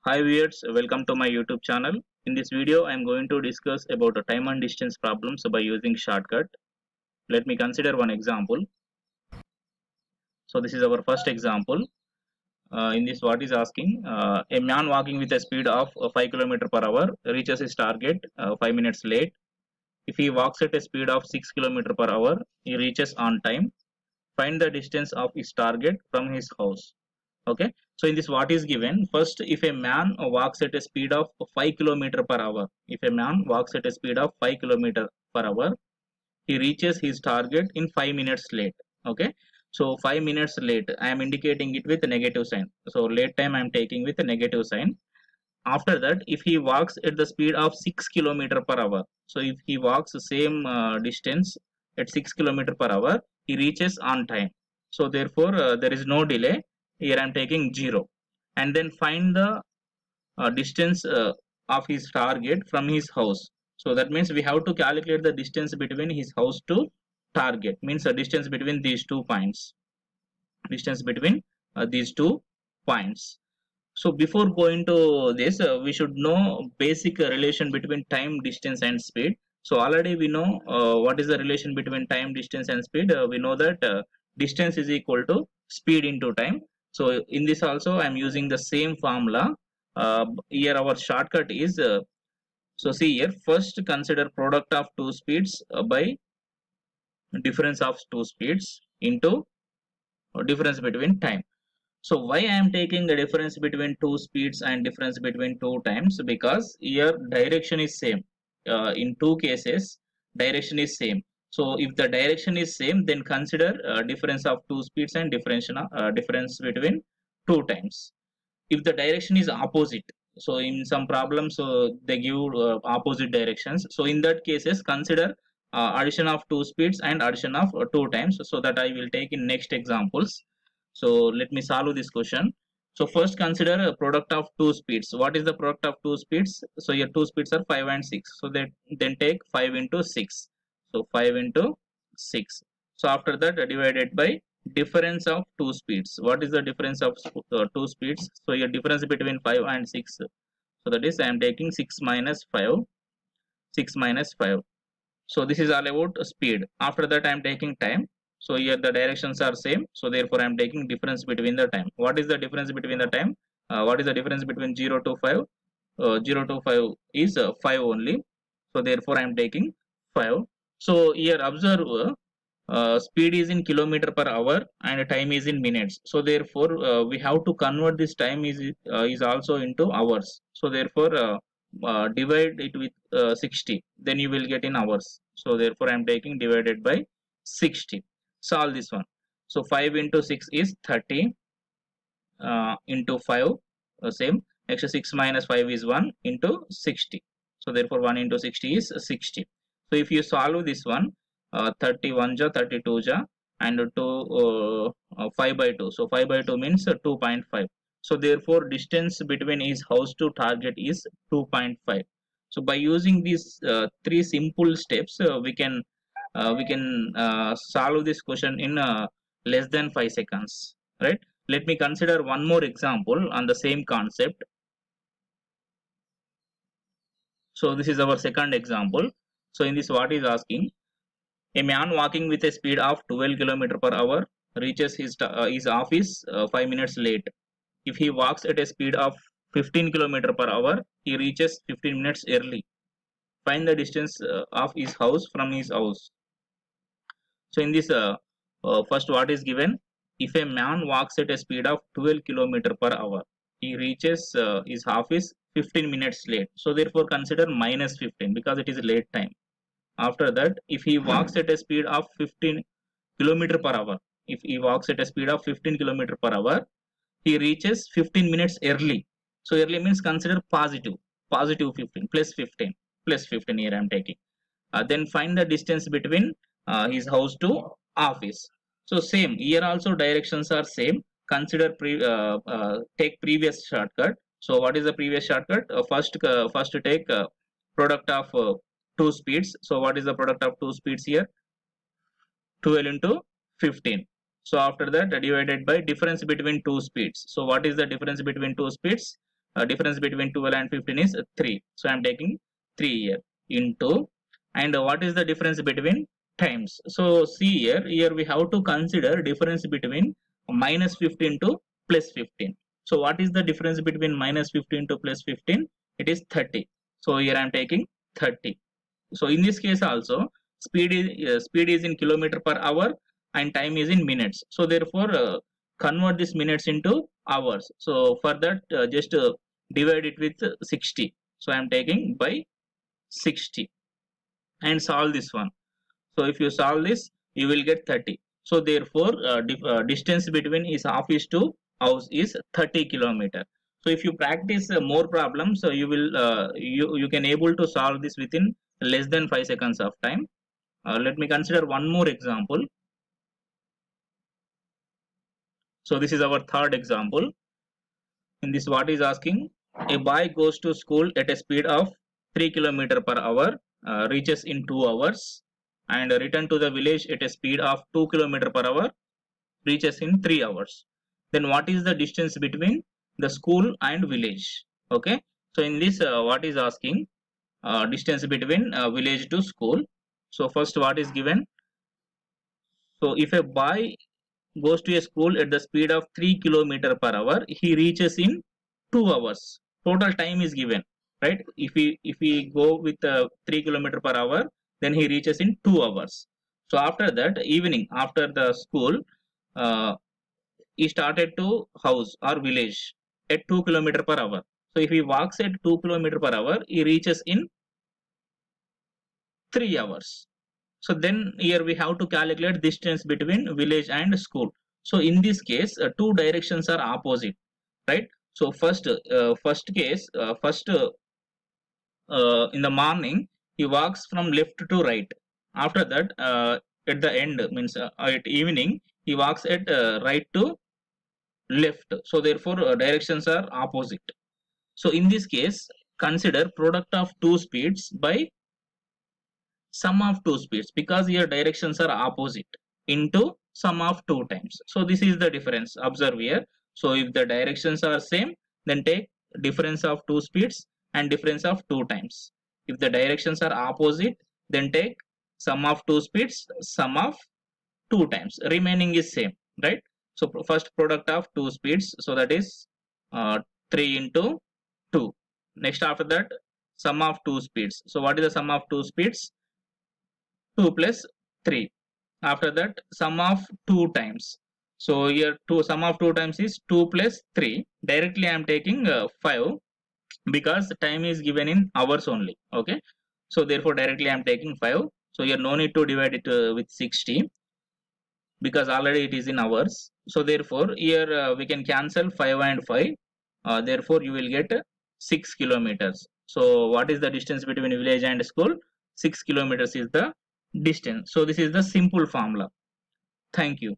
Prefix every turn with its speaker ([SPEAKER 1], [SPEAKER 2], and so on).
[SPEAKER 1] Hi viewers, welcome to my YouTube channel. In this video, I am going to discuss about the time and distance problems by using shortcut. Let me consider one example. So this is our first example. In this, what is asking? A man walking with a speed of 5 km per hour reaches his target 5 minutes late. If he walks at a speed of 6 km per hour, he reaches on time. Find the distance of his target from his house. Okay, so in this what is given, first, if a man walks at a speed of 5 km per hour, if a man walks at a speed of 5 km per hour, he reaches his target in 5 minutes late. Okay, so 5 minutes late, I am indicating it with a negative sign. So late time I am taking with a negative sign. After that, if he walks at the speed of 6 km per hour, so if he walks the same distance at 6 km per hour, he reaches on time. So therefore, there is no delay. Here I am taking 0. And then find the distance of his target from his house. So that means we have to calculate the distance between his house to target, means the distance between these 2 points. Distance between these 2 points. So before going to this, we should know basic relation between time, distance, and speed. So already we know what is the relation between time, distance, and speed. We know that distance is equal to speed into time. So in this also, I am using the same formula. Here our shortcut is, so see here, first consider product of two speeds by difference of two speeds into difference between time. So why I am taking the difference between two speeds and difference between two times? Because here direction is same. In two cases, direction is same. So if the direction is same, then consider difference of two speeds and difference between two times. If the direction is opposite, so in some problems they give opposite directions. So in that cases, consider addition of two speeds and addition of two times. So that I will take in next examples. So let me solve this question. So first consider a product of two speeds. What is the product of two speeds? So your two speeds are 5 and 6. So that then take 5 into 6. So 5 into 6. So after that, divided by difference of two speeds. What is the difference of two speeds? So your difference between 5 and 6. So that is I am taking 6 minus 5. 6 minus 5. So this is all about speed. After that, I am taking time. So here the directions are same. So therefore, I am taking difference between the time. What is the difference between the time? What is the difference between 0 to 5? 0 to 5 is 5 only. So therefore, I am taking 5. So here observe, speed is in kilometer per hour and time is in minutes. So therefore, we have to convert this time is also into hours. So therefore, divide it with 60, then you will get in hours. So therefore, I am taking divided by 60. Solve this one. So 5 into 6 is 30, into 5, same. Next 6 minus 5 is 1 into 60. So therefore 1 into 60 is 60. So if you solve this one, 31 ja 32 ja and 2 5 by 2. So 5 by 2 means 2.5. So therefore distance between his house to target is 2.5. So by using these three simple steps, we can solve this question in less than 5 seconds, right? Let me consider one more example on the same concept. So this is our second example. So in this, what is asking? A man walking with a speed of 12 km per hour reaches his office 5 minutes late. If he walks at a speed of 15 km per hour, he reaches 15 minutes early. Find the distance of his house from his house. So in this, first what is given? If a man walks at a speed of 12 km per hour, he reaches his office 15 minutes late. So therefore consider minus 15 because it is late time. After that, if he walks at a speed of 15 km per hour, if he walks at a speed of 15 km per hour, he reaches 15 minutes early. So early means consider positive, positive 15 plus 15 plus 15 here I am taking. Then find the distance between his house to office. So same here also directions are same. Consider take previous shortcut. So what is the previous shortcut? First take product of two speeds. So what is the product of two speeds here? 12 into 15. So after that, divided by difference between two speeds. So what is the difference between two speeds? difference between 12 and 15 is 3. So I am taking 3 here into, and what is the difference between times? So see here we have to consider difference between minus 15 to plus 15. So what is the difference between minus 15 to plus 15? It is 30. So here I am taking 30. So in this case also speed is in kilometer per hour and time is in minutes. So therefore convert this minutes into hours. So for that just divide it with 60. So I am taking by 60 and solve this one. So if you solve this, you will get 30. So therefore distance between his office to house is 30 kilometer. So if you practice more problems, so you will you can able to solve this within less than 5 seconds of time. Let me consider one more example. So this is our third example. In this, what is asking? A boy goes to school at a speed of 3 km per hour, reaches in 2 hours, and return to the village at a speed of 2 km per hour, reaches in 3 hours. Then what is the distance between the school and village? Okay. So in this, what is asking? Distance between village to school. So first, what is given? So if a boy goes to a school at the speed of 3 km per hour, he reaches in 2 hours. Total time is given, right? If we go with 3 km per hour, then he reaches in 2 hours. So after that, evening after the school, uh, he started to house or village at 2 km per hour. So if he walks at 2 km per hour, he reaches in 3 hours. So then here we have to calculate distance between village and school. So in this case, two directions are opposite, right? So first case, in the morning, he walks from left to right. After that, at the end, means at evening, he walks at right to left. So therefore, directions are opposite. So in this case, consider product of two speeds by sum of two speeds, because here directions are opposite, into sum of two times. So this is the difference. Observe here. So if the directions are same, then take difference of two speeds and difference of two times. If the directions are opposite, then take sum of two speeds, sum of two times. Remaining is same, right? So first product of two speeds, so that is 3 into 2. Next after that, sum of two speeds. So what is the sum of two speeds? 2 plus 3. After that, sum of 2 times. So here sum of 2 times is 2 plus 3. Directly I am taking 5, because time is given in hours only. Okay. So therefore directly I am taking 5. So here no need to divide it with 60, because already it is in hours. So therefore here we can cancel 5 and 5. Therefore you will get 6 kilometers. So what is the distance between village and school? 6 kilometers is the distance. So this is the simple formula. Thank you.